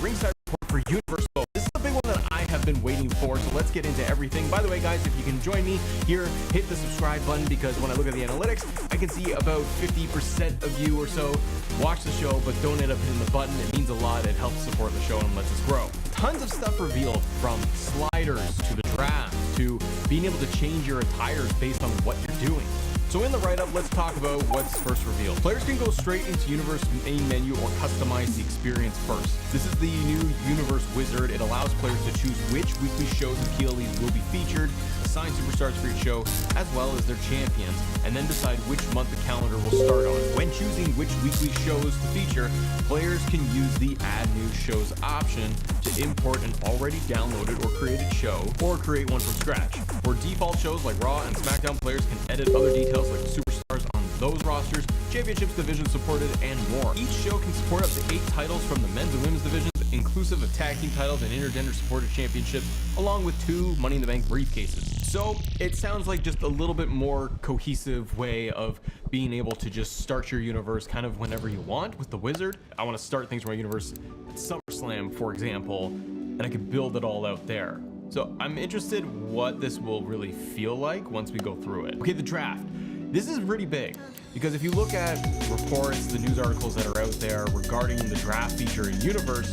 ringside report for Universe Mode. This is the big one that I have been waiting for, so let's get into everything. By the way, guys, if you can join me here, hit the subscribe button, because when I look at the analytics, I can see about 50% of you or so watch the show but don't end up hitting the button. It means a lot. It helps support the show and lets us grow. Tons of stuff revealed, from sliders to the draft to being able to change your attires based on what you're doing. So in the write-up, let's talk about what's first revealed. Players can go straight into Universe main menu or customize the experience first. This is the new Universe Wizard. It allows players to choose which weekly shows and PLEs will be featured, assign superstars for each show, as well as their champions, and then decide which month the calendar will start on. When choosing which weekly shows to feature, players can use the Add New Shows option to import an already downloaded or created show, or create one from scratch. For default shows like Raw and SmackDown, players can edit other details like the superstars on those rosters, championships, divisions supported, and more. Each show can support up to 8 titles from the men's and women's divisions, inclusive of tag team titles and intergender supported championships, along with 2 Money in the Bank briefcases. So it sounds like just a little bit more cohesive way of being able to just start your universe kind of whenever you want with the Wizard. I want to start things from my universe at SummerSlam, for example, and I can build it all out there. So I'm interested what this will really feel like once we go through it. Okay, the draft. This is pretty big, because if you look at reports, the news articles that are out there regarding the draft feature in Universe,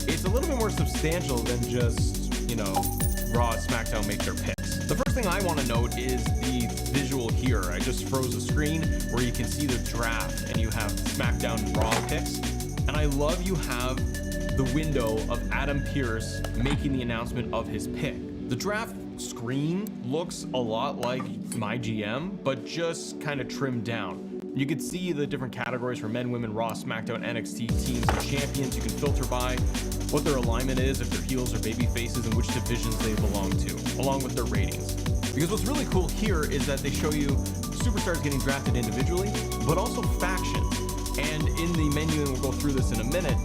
it's a little bit more substantial than just, you know, Raw and SmackDown make their picks. The first thing I want to note is the visual here. I just froze the screen where you can see the draft, and you have SmackDown and Raw picks. And I love you have the window of Adam Pearce making the announcement of his pick. The draft screen looks a lot like my GM, but just kind of trimmed down. You can see the different categories for men, women, Raw, SmackDown, NXT teams and champions. You can filter by what their alignment is, if they're heels or baby faces, and which divisions they belong to, along with their ratings. Because what's really cool here is that they show you superstars getting drafted individually, but also factions. And in the menu, and we'll go through this in a minute,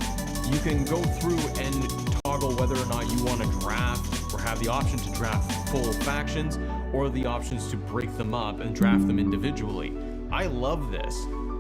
you can go through and toggle whether or not you want to draft or have the option to draft full factions, or the options to break them up and draft them individually. I love this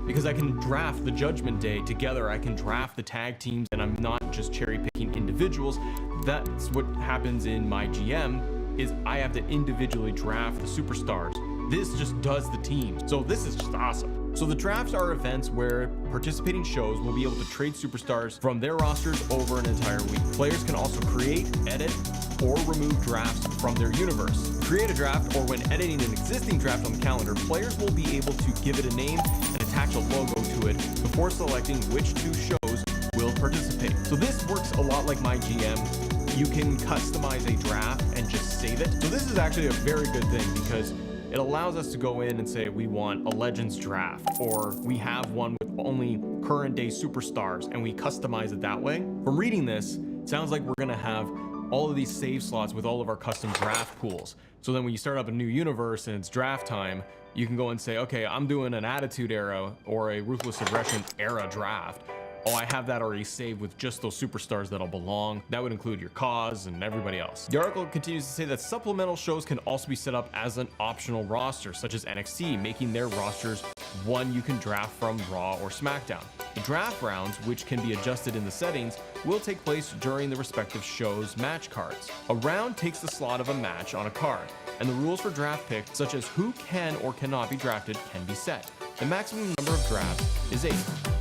because I can draft the Judgment Day together. I can draft the tag teams, and I'm not just cherry picking individuals. That's what happens in my GM, is I have to individually draft the superstars. This just does the team. So this is just awesome. So the drafts are events where participating shows will be able to trade superstars from their rosters over an entire week. Players can also create, edit, or remove drafts from their universe. Create a draft, or when editing an existing draft on the calendar, players will be able to give it a name and attach a logo to it before selecting which 2 shows will participate. So this works a lot like my GM. You can customize a draft and just save it. So this is actually a very good thing, because it allows us to go in and say we want a Legends draft, or we have one with only current day superstars, and we customize it that way. From reading this, it sounds like we're gonna have all of these save slots with all of our custom draft pools. So then when you start up a new universe and it's draft time, you can go and say, okay, I'm doing an Attitude Era or a Ruthless Aggression era draft. Oh, I have that already saved with just those superstars that'll belong. That would include your cause and everybody else. The article continues to say that supplemental shows can also be set up as an optional roster, such as NXT, making their rosters one you can draft from Raw or SmackDown. The draft rounds, which can be adjusted in the settings, will take place during the respective show's match cards. A round takes the slot of a match on a card, and the rules for draft picks, such as who can or cannot be drafted, can be set. The maximum number of drafts is 8.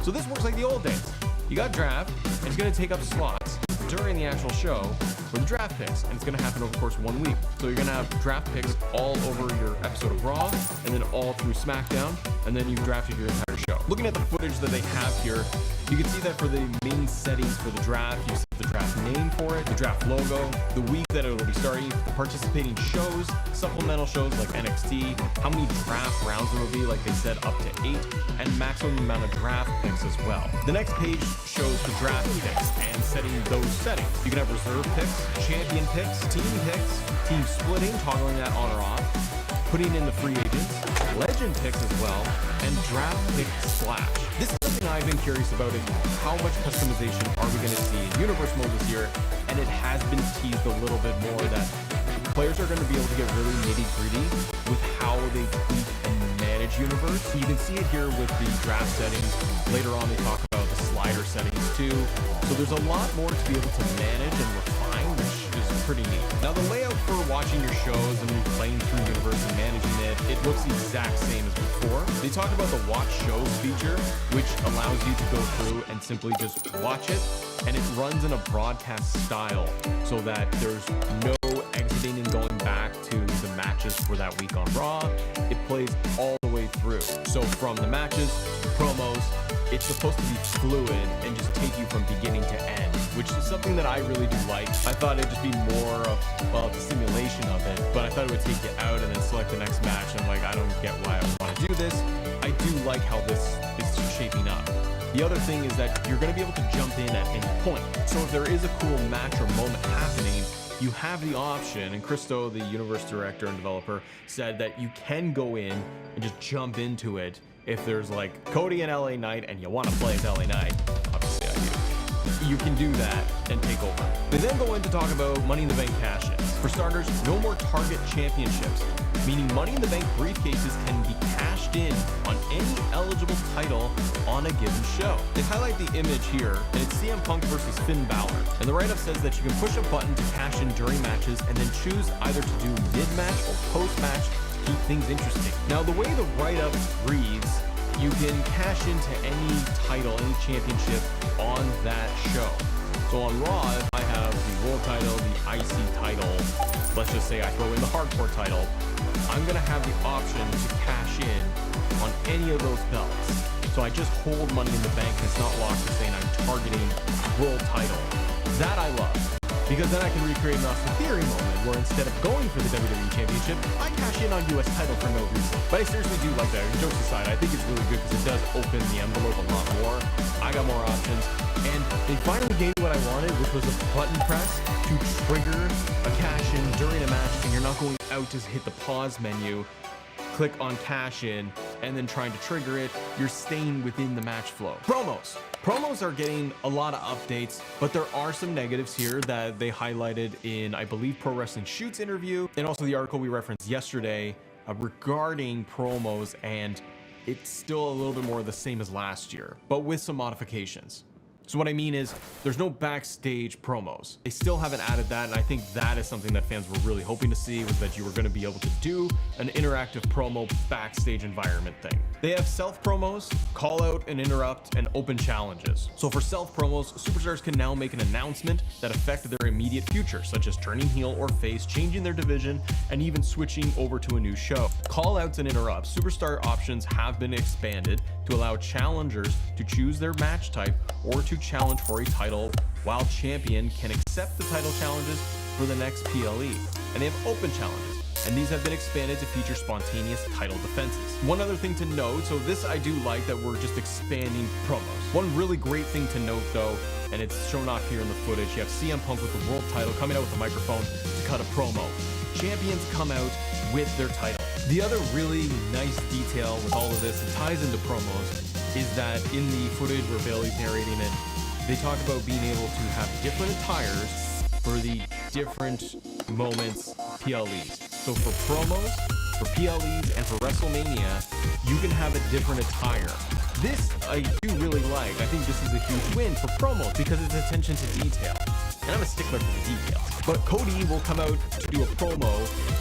So this works like the old days. You got draft, and it's going to take up slots during the actual show for the draft picks, and it's going to happen over the course of 1 week. So you're going to have draft picks all over your episode of Raw, and then all through SmackDown, and then you've drafted your entire show. Looking at the footage that they have here, you can see that for the main settings for the draft, you set the draft name for it, the draft logo, the week that it will be starting, the participating shows, supplemental shows like NXT, how many draft rounds there will be, like they said, up to 8, and maximum amount of draft picks as well. The next page shows the draft picks and setting those settings. You can have reserve picks, champion picks, team splitting, toggling that on or off, putting in the free agents, legend picks as well, and draft pick splash. This is something I've been curious about, is how much customization are we going to see in Universe Mode this year, and it has been teased a little bit more that players are going to be able to get really nitty-gritty with how they tweak and manage Universe. You can see it here with the draft settings. Later on they talk about the slide slider settings too. So there's a lot more to be able to manage and refine, which is pretty neat. Now the layout for watching your shows and playing through Universe and managing it looks the exact same as before. They talked about the watch shows feature, which allows you to go through and simply just watch it, and it runs in a broadcast style so that there's no exiting and going back to the matches for that week on Raw. It plays all the way through. So from the matches, promos, it's supposed to be fluid and just take you from beginning to end, which is something that I really do like. I thought it'd just be more of, well, the simulation of it, but I thought it would take you out and then select the next match. And I'm like, I don't get why I would want to do this. I do like how this is shaping up. The other thing is that you're going to be able to jump in at any point. So if there is a cool match or moment happening, you have the option, and Christo, the universe director and developer, said that you can go in and just jump into it if there's like Cody and LA Knight and you want to play as LA Knight. Obviously I do. You can do that and take over. They then go in to talk about Money in the Bank cash-ins. For starters, no more Target championships, meaning Money in the Bank briefcases can be cashed in on any eligible title on a given show. They highlight the image here, and it's CM Punk versus Finn Balor. And the write-up says that you can push a button to cash in during matches and then choose either to do mid-match or post-match to keep things interesting. Now, the way the write-up reads, you can cash into any title, any championship on that show. So on Raw, if I have the World title, the IC title, let's just say I throw in the Hardcore title, I'm gonna have the option to cash in on any of those belts. So I just hold Money in the Bank and it's not locked to saying I'm targeting World title. That I love, because then I can recreate an Austin Theory moment where instead of going for the WWE Championship, I cash in on US title for no reason. But I seriously do like that. Jokes aside, I think it's really good because it does open the envelope a lot more. I got more options, and they finally gave me what I wanted, which was a button press to trigger a cash in during a match, and you're not going out to hit the pause menu, click on cash in, and then trying to trigger it. You're staying within the match flow. Promos are getting a lot of updates, but there are some negatives here that they highlighted in, I believe, Pro Wrestling Shoot's interview, and also the article we referenced yesterday regarding promos, and it's still a little bit more the same as last year, but with some modifications. So what I mean is there's no backstage promos. They still haven't added that, and I think that is something that fans were really hoping to see, was that you were going to be able to do an interactive promo backstage environment thing. They have self promos, call out and interrupt, and open challenges. So for self promos, superstars can now make an announcement that affect their immediate future, such as turning heel or face, changing their division, and even switching over to a new show. Call outs and interrupts. Superstar options have been expanded to allow challengers to choose their match type or to challenge for a title, while champion can accept the title challenges for the next PLE. And they have open challenges, and these have been expanded to feature spontaneous title defenses. One other thing to note, so this I do like that we're just expanding promos. One really great thing to note though, and it's shown off here in the footage, you have CM Punk with the world title coming out with a microphone to cut a promo. Champions come out with their title. The other really nice detail with all of this, it ties into promos, is that in the footage where Bailey's narrating it, they talk about being able to have different attires for the different moments, PLEs. So for promos, for PLEs, and for WrestleMania, you can have a different attire. This I do really like. I think this is a huge win for promos because it's attention to detail. And I'm a stickler for the details. But Cody will come out to do a promo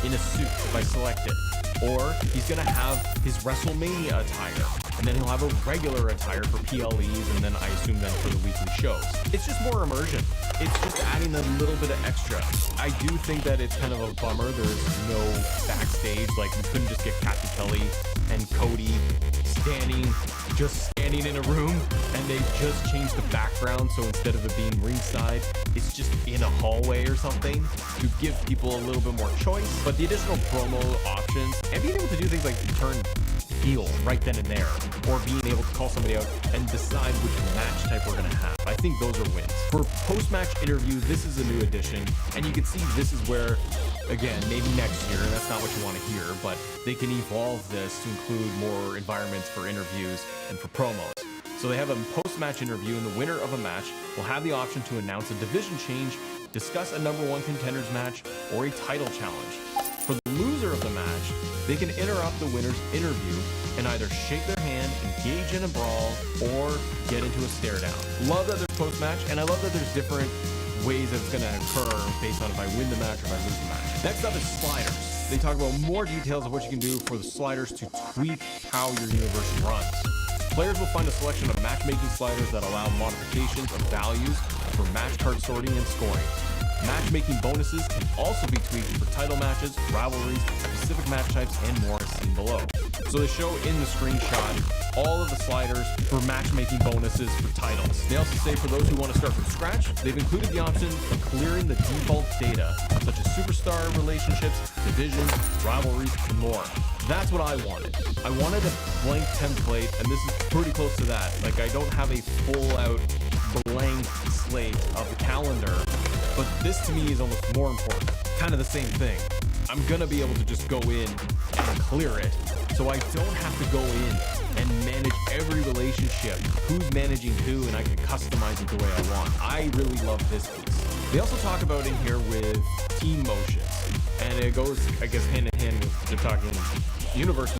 in a suit if I select it. Or he's gonna have his WrestleMania attire, and then he'll have a regular attire for PLEs, and then I assume then for the weekly shows. It's just more immersion. It's just adding a little bit of extra. I do think that it's kind of a bummer there's no backstage, like we couldn't just get Kathy Kelly and Cody just standing in a room, and they just changed the background, so instead of it being ringside, it's just in a hallway or something to give people a little bit more choice. But the additional promo options and being able to do things like turn heel right then and there, or being able to call somebody out and decide which match type we're gonna have, I think those are wins. For post-match interview, this is a new addition, and you can see this is where, again, maybe next year, and that's not what you want to hear, but they can evolve this to include more environments for interviews and for promos. So they have a post-match interview, and the winner of a match will have the option to announce a division change, discuss a #1 contenders match, or a title challenge. For the loser of the match, they can interrupt the winner's interview and either shake their hand, engage in a brawl, or get into a stare down. Love that there's post-match, and I love that there's different ways that it's going to occur based on if I win the match or if I lose the match. Next up is sliders. They talk about more details of what you can do for the sliders to tweak how your universe runs. Players will find a selection of matchmaking sliders that allow modifications of values for match card sorting and scoring. Matchmaking bonuses can also be tweaked for title matches, rivalries, specific match types, and more as seen below. So they show in the screenshot all of the sliders for matchmaking bonuses for titles. They also say for those who want to start from scratch, they've included the option for clearing the default data, such as superstar relationships, divisions, rivalries, and more. That's what I wanted. I wanted a blank template, and this is pretty close to that. Like, I don't have a full out blank slate of the calendar, but this to me is almost more important. Kind of the same thing. I'm gonna be able to just go in and clear it, so I don't have to go in and manage every relationship, who's managing who, and I can customize it the way I want. I really love this piece. They also talk about in here with team motions, and it goes, I guess, hand in hand with they're talking universe